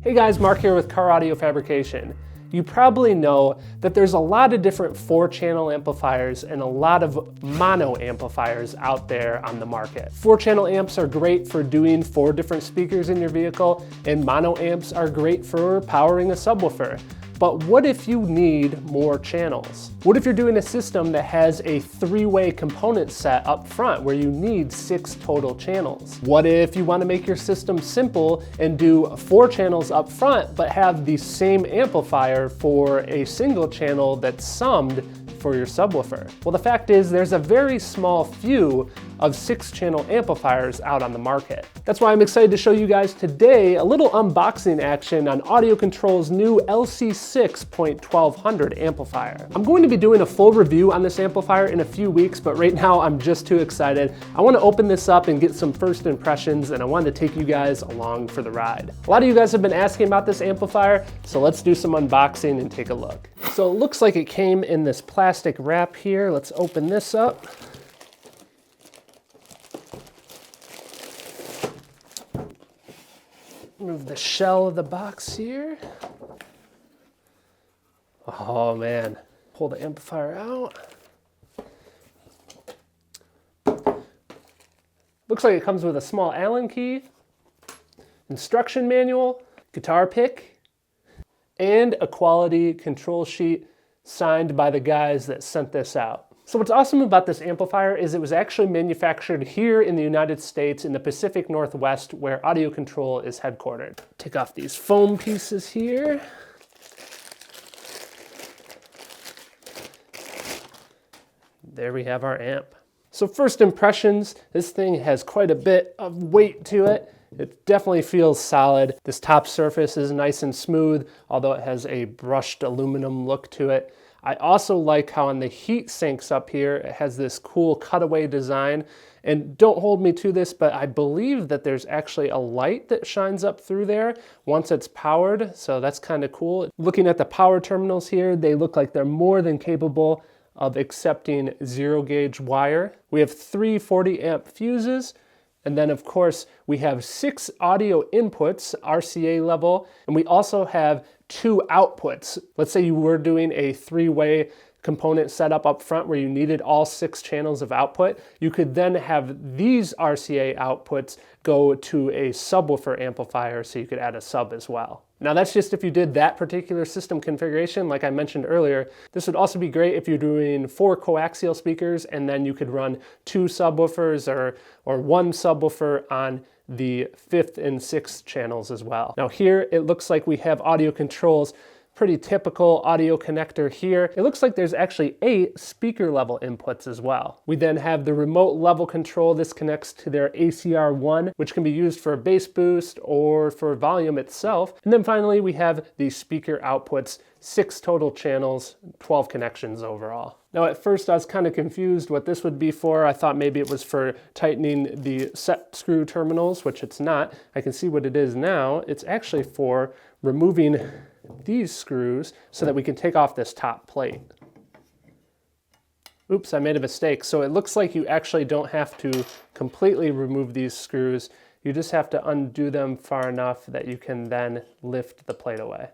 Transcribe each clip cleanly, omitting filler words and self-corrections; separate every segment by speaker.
Speaker 1: Hey guys, Mark here with CarAudioFabrication. You probably know that there's a lot of different 4-channel amplifiers and a lot of mono amplifiers out there on the market. 4-channel amps are great for doing 4 different speakers in your vehicle, and mono amps are great for powering a subwoofer. But what if you need more channels? What if you're doing a system that has a 3-way component set up front where you need 6 total channels? What if you want to make your system simple and do 4 channels up front but have the same amplifier for a single channel that's summed for your subwoofer? Well, the fact is there's a very small few of 6-channel amplifiers out on the market. That's why I'm excited to show you guys today a little unboxing action on AudioControl's new LC-6.1200 amplifier. I'm going to be doing a full review on this amplifier in a few weeks, but right now I'm just too excited. I want to open this up and get some first impressions, and I wanted to take you guys along for the ride. A lot of you guys have been asking about this amplifier, so let's do some unboxing and take a look. So it looks like it came in this plastic wrap here. Let's open this up. Move the shell of the box here. Oh man, pull the amplifier out. Looks like it comes with a small Allen key, instruction manual, guitar pick, and a quality control sheet signed by the guys that sent this out. So what's awesome about this amplifier is it was actually manufactured here in the United States in the Pacific Northwest, where AudioControl is headquartered. Take off these foam pieces here. There we have our amp. So first impressions, this thing has quite a bit of weight to it. It definitely feels solid. This top surface is nice and smooth, although it has a brushed aluminum look to it. I also like how on the heat sinks up here, it has this cool cutaway design. And don't hold me to this, but I believe that there's actually a light that shines up through there once it's powered, so that's kind of cool. Looking at the power terminals here, they look like they're more than capable of accepting 0-gauge wire. We have 3 40-amp fuses. And then of course, we have 6 audio inputs, RCA level, and we also have 2 outputs. Let's say you were doing a 3-way component setup up front where you needed all 6 channels of output. You could then have these RCA outputs go to a subwoofer amplifier, so you could add a sub as well. Now that's just if you did that particular system configuration. Like I mentioned earlier, this would also be great if you're doing 4 coaxial speakers, and then you could run 2 subwoofers or 1 subwoofer on the 5th and 6th channels as well. Now here it looks like we have AudioControl's pretty typical audio connector here. It looks like there's actually 8 speaker level inputs as well. We then have the remote level control. This connects to their ACR1, which can be used for bass boost or for volume itself. And then finally, we have the speaker outputs, 6 total channels, 12 connections overall. Now at first I was kind of confused what this would be for. I thought maybe it was for tightening the set screw terminals, which it's not. I can see what it is now. It's actually for removing these screws so that we can take off this top plate. Oops, I made a mistake. So it looks like you actually don't have to completely remove these screws. You just have to undo them far enough that you can then lift the plate away.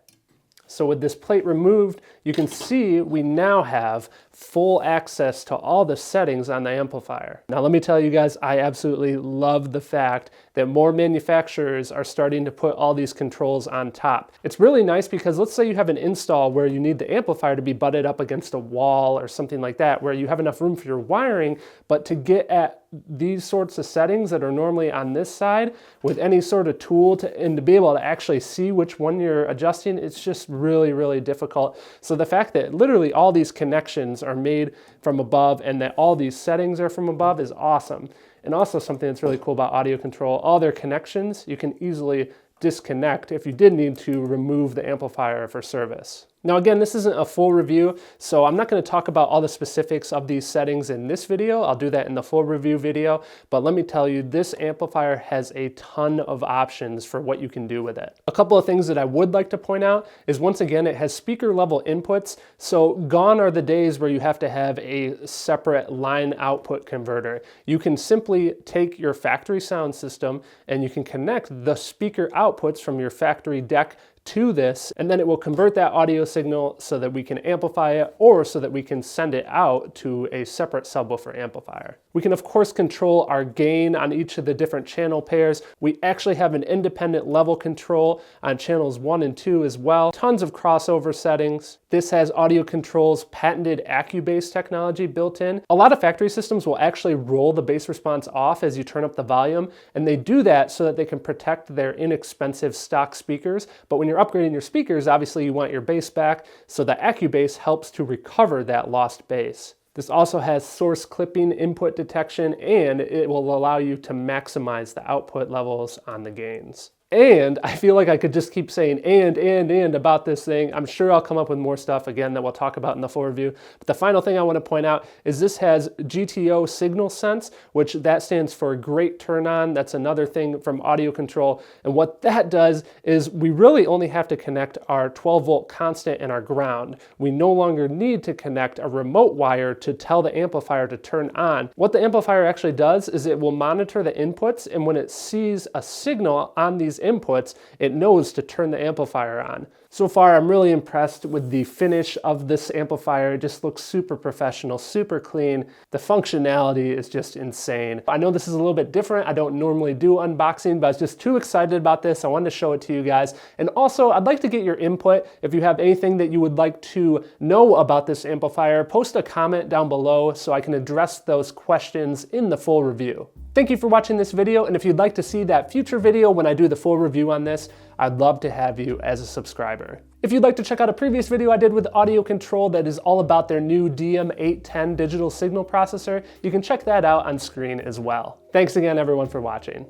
Speaker 1: So with this plate removed, you can see we now have full access to all the settings on the amplifier. Now let me tell you guys, I absolutely love the fact that more manufacturers are starting to put all these controls on top. It's really nice because let's say you have an install where you need the amplifier to be butted up against a wall or something like that, where you have enough room for your wiring, but to get at these sorts of settings that are normally on this side with any sort of tool and to be able to actually see which one you're adjusting, it's just really, really difficult. So the fact that literally all these connections are made from above and that all these settings are from above is awesome. And also something that's really cool about AudioControl, all their connections, you can easily disconnect if you did need to remove the amplifier for service. Now again, this isn't a full review, so I'm not going to talk about all the specifics of these settings in this video. I'll do that in the full review video, but let me tell you, this amplifier has a ton of options for what you can do with it. A couple of things that I would like to point out is, once again, it has speaker level inputs, so gone are the days where you have to have a separate line output converter. You can simply take your factory sound system and you can connect the speaker outputs from your factory deck to this, and then it will convert that audio signal so that we can amplify it, or so that we can send it out to a separate subwoofer amplifier. We can of course control our gain on each of the different channel pairs. We actually have an independent level control on channels 1 and 2 as well. Tons of crossover settings. This has AudioControl's patented AccuBass technology built in. A lot of factory systems will actually roll the bass response off as you turn up the volume, and they do that so that they can protect their inexpensive stock speakers. But when you're upgrading your speakers, obviously you want your bass back, so the AccuBass helps to recover that lost bass. This also has source clipping input detection, and it will allow you to maximize the output levels on the gains. And I feel like I could just keep saying and about this thing. I'm sure I'll come up with more stuff again that we'll talk about in the full review. But the final thing I want to point out is this has GTO signal sense, which that stands for great turn on. That's another thing from AudioControl. And what that does is we really only have to connect our 12 volt constant and our ground. We no longer need to connect a remote wire to tell the amplifier to turn on. What the amplifier actually does is it will monitor the inputs, and when it sees a signal on these inputs, it knows to turn the amplifier on. So far, I'm really impressed with the finish of this amplifier. It just looks super professional, super clean. The functionality is just insane. I know this is a little bit different. I don't normally do unboxing, but I was just too excited about this. I wanted to show it to you guys. And also, I'd like to get your input. If you have anything that you would like to know about this amplifier, post a comment down below so I can address those questions in the full review. Thank you for watching this video, and if you'd like to see that future video when I do the full review on this, I'd love to have you as a subscriber. If you'd like to check out a previous video I did with AudioControl that is all about their new DM810 digital signal processor, you can check that out on screen as well. Thanks again everyone for watching.